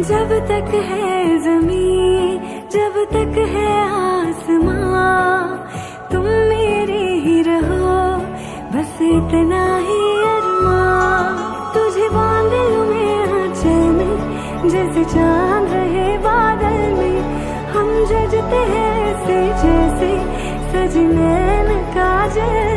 जब तक है ज़मीं, जब तक है आसमां, तुम मेरे ही रहो, बस इतना ही अरमां। तुझे बांध लूं मैं आंचल में, जैसे चांद रहे बादल में। हम जजते हैं ऐसे जैसे सजनैन काजल